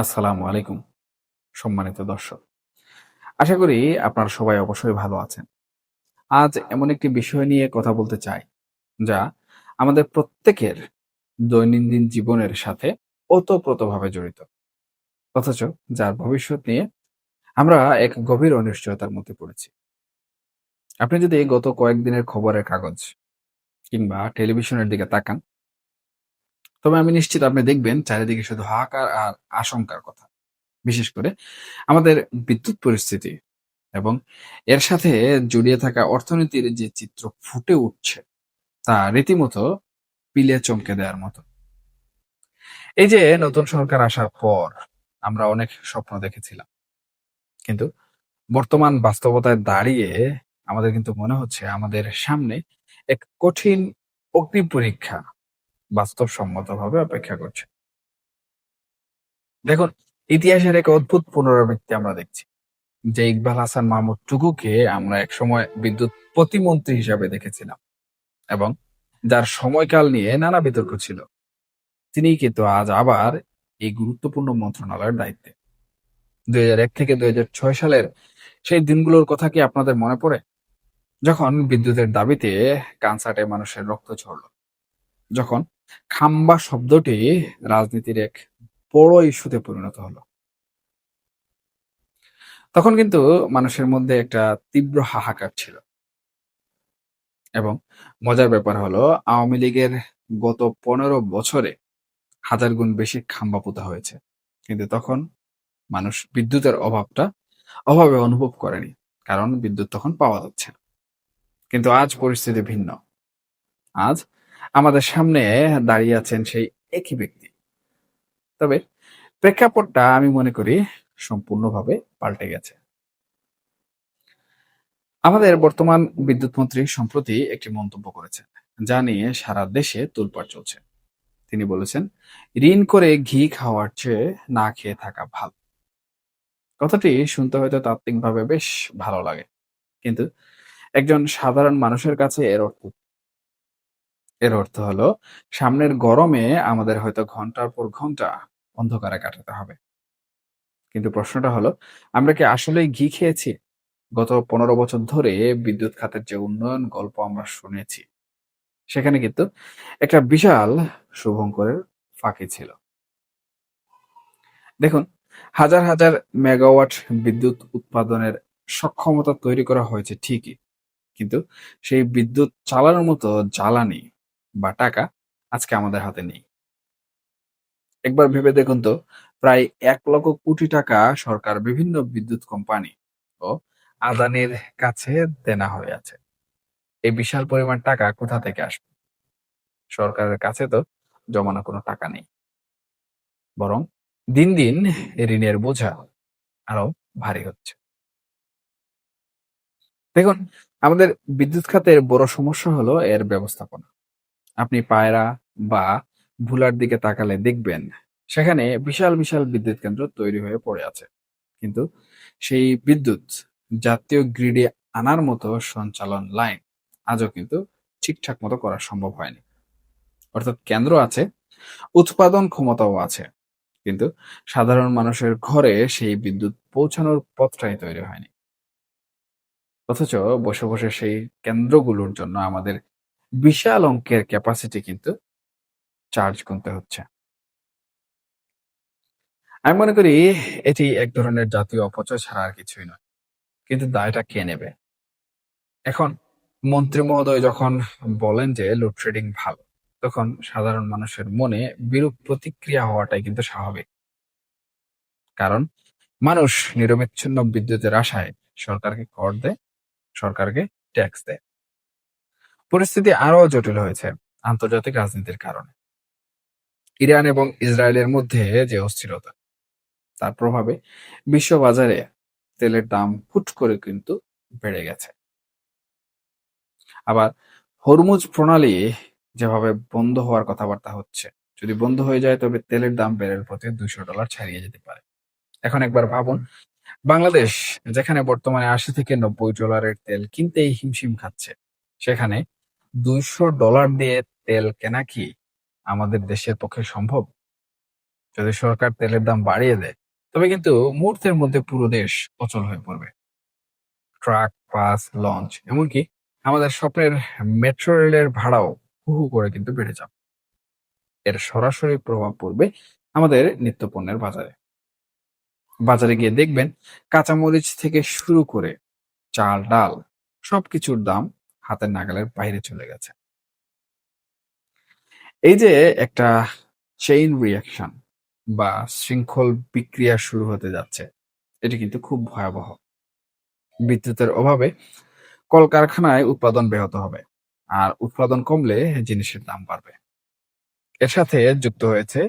আসসালামু আলাইকুম সম্মানিত দর্শক। আশা করি আপনারা সবাই অবশ্যই ভালো আছেন। আজ এমন একটি বিষয় নিয়ে কথা বলতে চাই, যা আমাদের প্রত্যেকের দৈনন্দিন জীবনের সাথে ওতপ্রোতভাবে জড়িত। অথচ যার ভবিষ্যৎ নিয়ে আমরা এক গভীর অনিশ্চয়তার মধ্যে পড়েছি। আপনি যদি গত কয়েকদিনের খবরের কাগজ কিংবা টেলিভিশনের দিকে তাকান, তবে আমি নিশ্চিত আপনি দেখবেন চারিদিকে শুধু হাহাকার আর আশঙ্কার কথা। বিশেষ করে আমাদের বিদ্যুৎ পরিস্থিতি এবং এর সাথে জড়িয়ে থাকা অর্থনীতির যে চিত্র ফুটে উঠছে তা রীতিমতো পিলে চমকে দেওয়ার মতো। এই যে নতুন সরকার আসার পর আমরা অনেক স্বপ্ন দেখেছিলাম, কিন্তু বর্তমান বাস্তবতায় দাঁড়িয়ে আমাদের কিন্তু মনে হচ্ছে আমাদের সামনে এক কঠিন অগ্নি পরীক্ষা বাস্তবসম্মতভাবে অপেক্ষা করছে। দেখুন, ইতিহাসের এক অদ্ভুত পুনরাবৃত্তি আমরা দেখছি, যে ইকবাল হাসান মাহমুদ টুকুকে আমরা একসময় বিদ্যুৎ প্রতিমন্ত্রী হিসাবে দেখেছিলাম এবং যার সময়কাল নিয়ে নানা বিতর্ক ছিল, তিনিই কিন্তু আজ আবার এই গুরুত্বপূর্ণ মন্ত্রণালয়ের দায়িত্বে। ২০০১ থেকে ২০০৬ সালের সেই দিনগুলোর কথা কি আপনাদের মনে পড়ে? যখন বিদ্যুতের দাবিতে কানসার্টে মানুষের রক্ত ঝরল, যখন খাম্বা শব্দটি রাজনীতির এক বড় ইস্যুতে পরিণত হলো, তখন কিন্তু মানুষের মধ্যে একটা তীব্র হাহাকার ছিল। এবং মজার ব্যাপার হলো, আওয়ামী লীগের গত ১৫ বছরে হাজার গুণ বেশি খাম্বা পোতা হয়েছে, কিন্তু তখন মানুষ বিদ্যুতের অভাবে অনুভব করেনি, কারণ বিদ্যুৎ তখন পাওয়া যাচ্ছে না। কিন্তু আজ পরিস্থিতি ভিন্ন। আজ আমাদের সামনে দাঁড়িয়ে আছেন সেই একই ব্যক্তি। তবে প্রেক্ষাপটটা আমি মনে করি সম্পূর্ণভাবে পাল্টে গেছে। আমাদের বর্তমান বিদ্যুৎ মন্ত্রী সম্প্রতি একটি মন্তব্য করেছেন, যা নিয়ে সারা দেশে তোলপাড় চলছে। তিনি বলেছেন, ঋণ করে ঘি খাওয়ার চেয়ে না খেয়ে থাকা ভালো। কথাটি শুনতে হয়তো তাত্ত্বিকভাবে বেশ ভালো লাগে, কিন্তু একজন সাধারণ মানুষের কাছে এর অর্থ হলো সামনের গরমে আমাদের হয়তো ঘন্টার পর ঘন্টা অন্ধকারে কাটাতে হবে। কিন্তু প্রশ্নটা হলো, আমরা কি আসলেই ঘি খেয়েছি? গত ১৫ বছর ধরে বিদ্যুৎ খাতের যে উন্নয়ন গল্প আমরা শুনেছি, সেখানে কিন্তু একটা বিশাল শুভঙ্করের ফাঁকি ছিল। দেখুন, হাজার হাজার মেগাওয়াট বিদ্যুৎ উৎপাদনের সক্ষমতা তৈরি করা হয়েছে ঠিকই, কিন্তু সেই বিদ্যুৎ চালানোর মতো জ্বালানি বা টাকা আজকে আমাদের হাতে নেই। একবার ভেবে দেখুন তো, প্রায় ১ লক্ষ কোটি টাকা সরকার বিভিন্ন বিদ্যুৎ কোম্পানি ও আদানির কাছে দেনা হয়ে আছে। এই বিশাল পরিমাণ টাকা কোথা থেকে আসবে? সরকারের কাছে তো জমানো কোনো টাকা নেই, বরং দিন দিন ঋণের বোঝা আরো ভারী হচ্ছে। দেখুন, আমাদের বিদ্যুৎ খাতের বড় সমস্যা হলো এর ব্যবস্থাপনা। আপনি পায়রা বা ভুলার দিকে তাকালে দেখবেন, সেখানে বিশাল বিশাল বিদ্যুৎ কেন্দ্র তৈরি হয়ে পড়ে আছে, কিন্তু সেই বিদ্যুৎ জাতীয় গ্রিডে আনার মতো সঞ্চালন লাইন আজও কিন্তু ঠিকঠাক মতো করা সম্ভব হয়নি। অর্থাৎ কেন্দ্র আছে, উৎপাদন ক্ষমতাও আছে, কিন্তু সাধারণ মানুষের ঘরে সেই বিদ্যুৎ পৌঁছানোর পথটাই তৈরি হয়নি। অথচ বসে বসে সেই কেন্দ্রগুলোর জন্য আমাদের বিশাল অঙ্কের ক্যাপাসিটি কিন্তু চার্জ গুনতে হচ্ছে। আমি মনে করি এটি এক ধরনের জাতীয় অপচয় ছাড়া আর কিছুই নয়। কিন্তু দায়টা কে নেবে? এখন মন্ত্রী মহোদয় যখন বলেন যে লোডশেডিং ভালো, তখন সাধারণ মানুষের মনে বিরূপ প্রতিক্রিয়া হওয়াটাই কিন্তু স্বাভাবিক। কারণ মানুষ নিরবিচ্ছিন্ন বিদ্যুতের আশায় সরকারকে কর দেয়, সরকারকে ট্যাক্স দেয়। পরিস্থিতি আরো জটিল হয়েছে আন্তর্জাতিক রাজনীতির কারণে। ইরান এবং ইসরায়েলের মধ্যে যে অস্থিরতা, তার প্রভাবে বিশ্ববাজারে তেলের দাম হুট করে কিন্তু বেড়ে গেছে। আবার হরমুজ প্রণালী যেভাবে বন্ধ হওয়ার কথাবার্তা হচ্ছে, যদি বন্ধ হয়ে যায় তবে তেলের দাম ব্যারেল প্রতি $২০০ ছাড়িয়ে যেতে পারে। এখন একবার ভাবুন, বাংলাদেশ যেখানে বর্তমানে $৮০ থেকে $৯০ তেল কিনতেই হিমশিম খাচ্ছে, সেখানে $২০০ দিয়ে তেল কেনা কি আমাদের দেশের পক্ষে সম্ভব? যদি সরকার তেলের দাম বাড়িয়ে দেয়, তবে কিন্তু মুহূর্তের মধ্যে পুরো দেশ অচল হয়ে পড়বে। ট্রাক, বাস, লঞ্চ, এমনকি আমাদের স্বপ্নের মেট্রো রেলের ভাড়াও হু হু করে কিন্তু বেড়ে যাবে। এর সরাসরি প্রভাব পড়বে আমাদের নিত্যপণ্যের বাজারে। বাজারে গিয়ে দেখবেন কাঁচামরিচ থেকে শুরু করে চাল, ডাল সবকিছুর দাম হাতের নাগালের বাইরে চলে গেছে। এই যে একটা চেইন রিঅ্যাকশন বা শৃঙ্খল বিক্রিয়া শুরু হতে যাচ্ছে, এটি কিন্তু খুব ভয়াবহ। বিদ্যুতের অভাবে কলকারখানায় উৎপাদন ব্যাহত হবে, আর উৎপাদন কমলে জিনিসের দাম বাড়বে। এর সাথে যুক্ত হয়েছে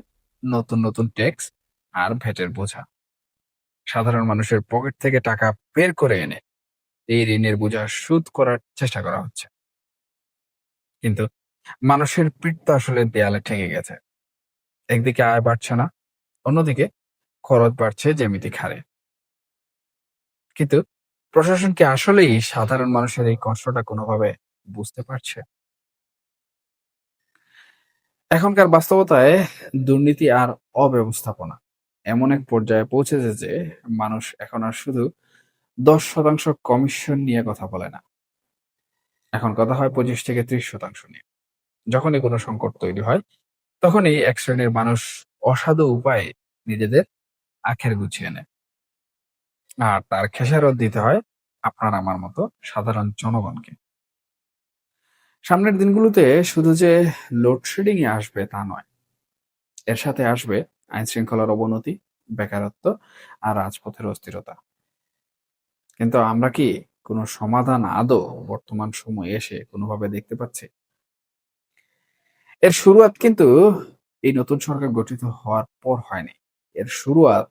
নতুন নতুন ট্যাক্স আর ভ্যাটের বোঝা। সাধারণ মানুষের পকেট থেকে টাকা বের করে এনে এই ঋণের বোঝা শোধ করার চেষ্টা করা হচ্ছে। কিন্তু মানুষের পিঠ তো আসলে দেয়ালে ঠেকে গেছে। একদিকে আয় বাড়ছে না, অন্যদিকে খরচ বাড়ছে জ্যামিতিক হারে। কিন্তু প্রশাসন কি আসলেই সাধারণ মানুষের এই কষ্টটা কোনোভাবে বুঝতে পারছে? এখনকার বাস্তবতায় দুর্নীতি আর অব্যবস্থাপনা এমন এক পর্যায়ে পৌঁছেছে যে মানুষ এখন আর শুধু 10% কমিশন নিয়ে কথা বলে না। এখন কথা হয় 25 থেকে 30% নিয়ে। যখনই কোনো সংকট তৈরি হয়, তখনই এক শ্রেণীর মানুষ অসাধু উপায়ে নিজেদের আখের গুছিয়ে নেয়। আর তার খেসারত দিতে হয় আপনার আমার মতো সাধারণ জনগণকে। সামনের দিনগুলোতে শুধু যে লোডশেডিং এ আসবে তা নয়, এর সাথে আসবে আইন শৃঙ্খলার অবনতি, বেকারত্ব আর রাজপথের অস্থিরতা। কিন্তু আমরা কি কোনো সমাধান আদৌ বর্তমান সময়ে এসে কোনোভাবে দেখতে পাচ্ছি? এর শুরুয়াত কিন্তু এই নতুন সরকার গঠিত হওয়ার পর হয়নি। এর শুরুয়াত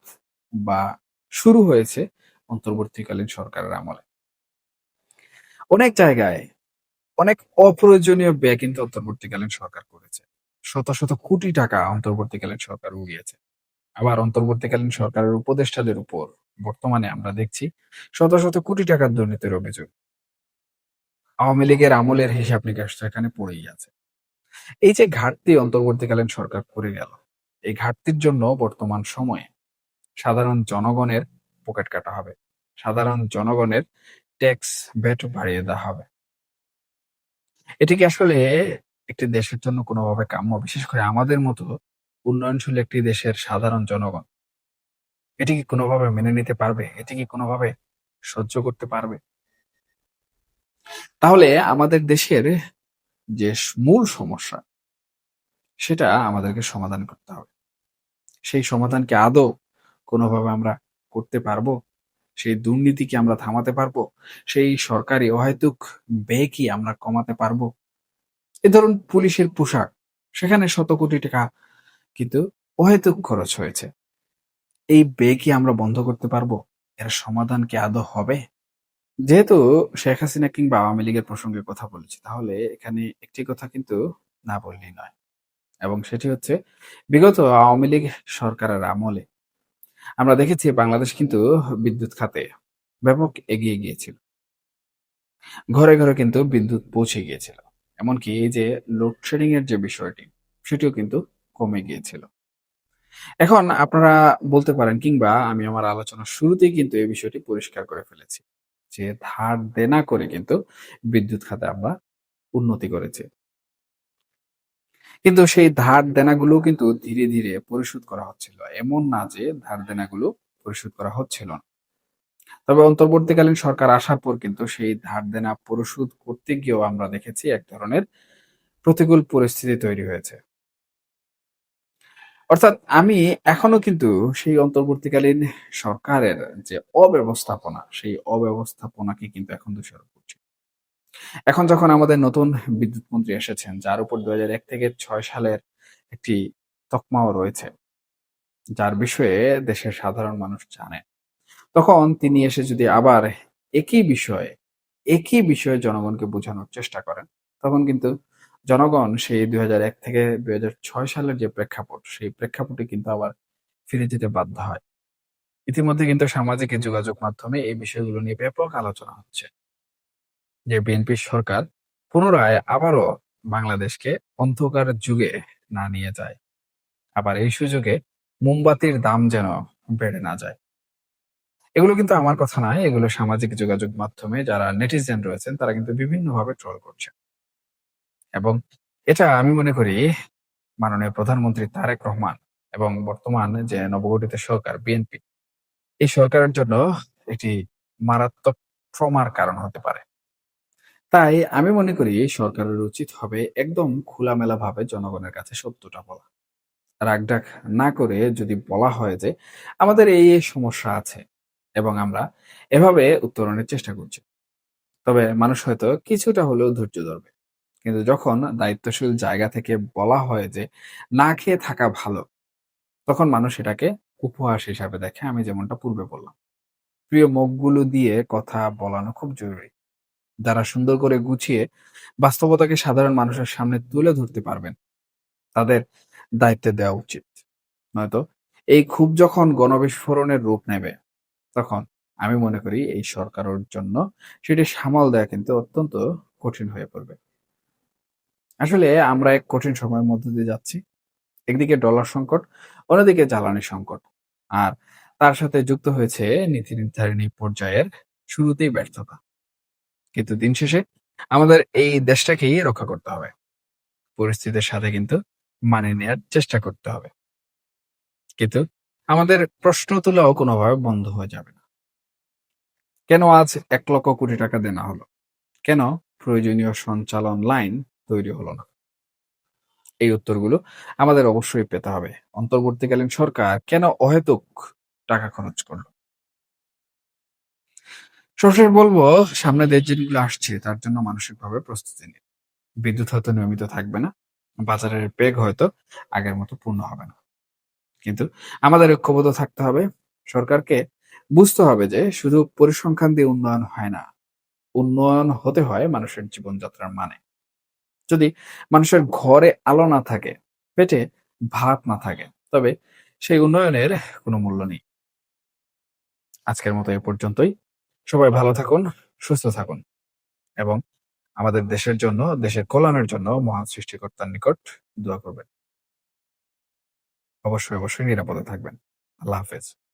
বা শুরু হয়েছে অন্তর্বর্তীকালীন সরকারের আমলে। অনেক জায়গায় অনেক অপ্রয়োজনীয় ব্যয় কিন্তু অন্তর্বর্তীকালীন সরকার করেছে। শত শত কোটি টাকা অন্তর্বর্তীকালীন সরকার উড়িয়েছে। আবার অন্তর্বর্তীকালীন সরকারের উপদেষ্টাদের উপর বর্তমানে আমরা দেখছি শত শত কোটি টাকার দুর্নীতির অভিযোগ। আওয়ামী লীগের আমলের হিসাব নিকাশ তো এখানে পড়েই আছে। এই যে ঘাটতি অন্তর্বর্তীকালীন সরকার করে গেল, এই ঘাটতির জন্য বর্তমান সময়ে সাধারণ জনগণের পকেট কাটা হবে। সাধারণ জনগণের ট্যাক্স ভ্যাট বাড়িয়ে দেওয়া হবে। এটি কি আসলে একটি দেশের জন্য কোনোভাবে কাম্য? বিশেষ করে আমাদের মতো উন্নয়নশীল একটি দেশের সাধারণ জনগণ এটি কি কোনোভাবে মেনে নিতে পারবে? এটি কি কোনোভাবে সহ্য করতে পারবে? তাহলে আমাদের দেশের যে মূল সমস্যা, সেটা আমাদেরকে সমাধান করতে হবে। সেই সমাধান কি আদৌ কোনোভাবে আমরা করতে পারবো? সেই দুর্নীতি কি আমরা থামাতে পারবো? সেই সরকারি অহেতুক ব্যয় কি আমরা কমাতে পারবো? এ ধরুন পুলিশের পোশাক, সেখানে শত কোটি টাকা কিন্তু অহেতুক খরচ হয়েছে। এই ব্যয় কি আমরা বন্ধ করতে পারবো? এর সমাধান কি আদৌ হবে? যেহেতু শেখ হাসিনা কিংবা আওয়ামী লীগের প্রসঙ্গে কথা বলেছি, তাহলে এখানে একটি কথা কিন্তু না বললেই নয়। এবং সেটি হচ্ছে বিগত আওয়ামী লীগ সরকারের আমলে আমরা দেখেছি বাংলাদেশ কিন্তু বিদ্যুৎ খাতে ব্যাপক এগিয়ে গিয়েছিল। ঘরে ঘরে কিন্তু বিদ্যুৎ পৌঁছে গিয়েছিল। এমনকি এই যে লোডশেডিং এর যে বিষয়টি, সেটিও কিন্তু কমে গিয়েছিল। এখন আপনারা বলতে পারেন কিংবা আমি আমার আলোচনার শুরুতেই কিন্তু এই বিষয়টি পরিষ্কার করে ফেলেছি যে ধার দেনা করে কিন্তু বিদ্যুৎ খাতে আমরা উন্নতি করেছি। কিন্তু সেই ধার দেনাগুলো কিন্তু ধীরে ধীরে পরিশোধ করা হচ্ছিল। এমন না যে ধার দেনাগুলো পরিশোধ করা হচ্ছিল না। তবে অন্তর্বর্তীকালীন সরকার আসার পর কিন্তু সেই ধার দেনা পরিশোধ করতে গিয়েও আমরা দেখেছি এক ধরনের প্রতিকূল পরিস্থিতি তৈরি হয়েছে। অর্থাৎ আমি এখনো কিন্তু সেই অন্তর্বর্তীকালীন সরকারের যে অব্যবস্থাপনা, সেই অব্যবস্থাপনাকে কিন্তু এখন দোষারোপ করছি। এখন যখন আমাদের নতুন বিদ্যুৎ মন্ত্রী এসেছেন, যার উপর ২০০১ থেকে ৬ সালের একটি তকমাও রয়েছে, যার বিষয়ে দেশের সাধারণ মানুষ জানে। তখন তিনি এসে যদি আবার একই বিষয়ে, একই বিষয়ে জনগণকে বোঝানোর চেষ্টা করেন, তখন কিন্তু জনগণ সেই ২০০১ থেকে ২০০৬ সালের যে প্রেক্ষাপট, সেই প্রেক্ষাপটে কিন্তু আবার ফিরে যেতে বাধ্য হয়। ইতিমধ্যে কিন্তু সামাজিক যোগাযোগ মাধ্যমে এই বিষয়গুলো নিয়ে ব্যাপক আলোচনা হচ্ছে যে বিএনপি সরকার পুনরায় আবারও বাংলাদেশকে অন্ধকার যুগে না নিয়ে যায়। আবার এই সুযোগে মোমবাতির দাম যেন বেড়ে না যায়। এগুলো কিন্তু আমার কথা নয়, এগুলো সামাজিক যোগাযোগ মাধ্যমে যারা নেটিজেন রয়েছেন তারা কিন্তু বিভিন্নভাবে ট্রল করছে। এবং এটা আমি মনে করি মাননীয় প্রধানমন্ত্রী তারেক রহমান এবং বর্তমান যে নবগঠিত সরকার বিএনপি, এই সরকারের জন্য এটি মারাত্মক ট্রমার কারণ হতে পারে। তাই আমি মনে করি সরকারের উচিত হবে একদম খোলামেলাভাবে জনগণের কাছে সত্যটা বলা। রাগঢাক না করে যদি বলা হয় যে আমাদের এই সমস্যা আছে এবং আমরা এভাবে উত্তরণের চেষ্টা করছি, তবে মানুষ হয়তো কিছুটা হলেও ধৈর্য ধরবে। কিন্তু যখন দায়িত্বশীল জায়গা থেকে বলা হয় যে না খেয়ে থাকা ভালো, তখন মানুষ এটাকে উপহাস হিসাবে দেখে। আমি যেমনটা পূর্বে বললাম, প্রিয় মুখগুলো দিয়ে কথা বলানো খুব জরুরি। যারা সুন্দর করে গুছিয়ে বাস্তবতাকে সাধারণ মানুষের সামনে তুলে ধরতে পারবেন, তাদের দায়িত্বে দেওয়া উচিত। নয়তো এই ক্ষোভ যখন গণবিস্ফোরণের রূপ নেবে, তখন আমি মনে করি এই সরকারের জন্য সেটি সামাল দেওয়া কিন্তু অত্যন্ত কঠিন হয়ে পড়বে। আসলে আমরা এক কঠিন সময়ের মধ্য দিয়ে যাচ্ছি। একদিকে ডলার সংকট, অন্যদিকে জ্বালানি সংকট। আর তার সাথে যুক্ত হয়েছে নীতি নির্ধারণী পর্যায়ের শুরুতেই ব্যর্থতা। কিন্তু দিন শেষে আমাদের এই দেশটাকেই রক্ষা করতে হবে। পরিস্থিতির সাথে কিন্তু মানিয়ে নেয়ার চেষ্টা করতে হবে। কিন্তু আমাদের প্রশ্ন তোলাও কোনোভাবে বন্ধ হয়ে যাবে না। কেন আজ ৳১,০০,০০,০০,০০০ দেনা হলো? কেন প্রয়োজনীয় সঞ্চালন লাইন তৈরি হলো না? এই উত্তরগুলো আমাদের অবশ্যই পেতে হবে। অন্তর্বর্তীকালীন সরকার কেন অহেতুক টাকা খরচ করল? সবশেষ বলবো, সামনে যে দিনগুলো আসছে তার জন্য মানসিকভাবে প্রস্তুতি নিন। বিদ্যুৎ হয়তো নিয়মিত থাকবে না। বাজারের বেগ হয়তো আগের মতো পূর্ণ হবে না। কিন্তু আমাদের ঐক্যবদ্ধ থাকতে হবে। সরকারকে বুঝতে হবে যে শুধু পরিসংখ্যান দিয়ে উন্নয়ন হয় না। উন্নয়ন হতে হয় মানুষের জীবনযাত্রার মানে। যদি মানুষের ঘরে আলো না থাকে, পেটে ভাত না থাকে, তবে সেই উন্নয়নের কোনো মূল্য নেই। আজকের মতো এ পর্যন্তই। সবাই ভালো থাকুন, সুস্থ থাকুন এবং আমাদের দেশের জন্য, দেশের কল্যাণের জন্য মহান সৃষ্টিকর্তার নিকট দোয়া করবেন। অবশ্যই নিরাপদে থাকবেন। আল্লাহ হাফেজ।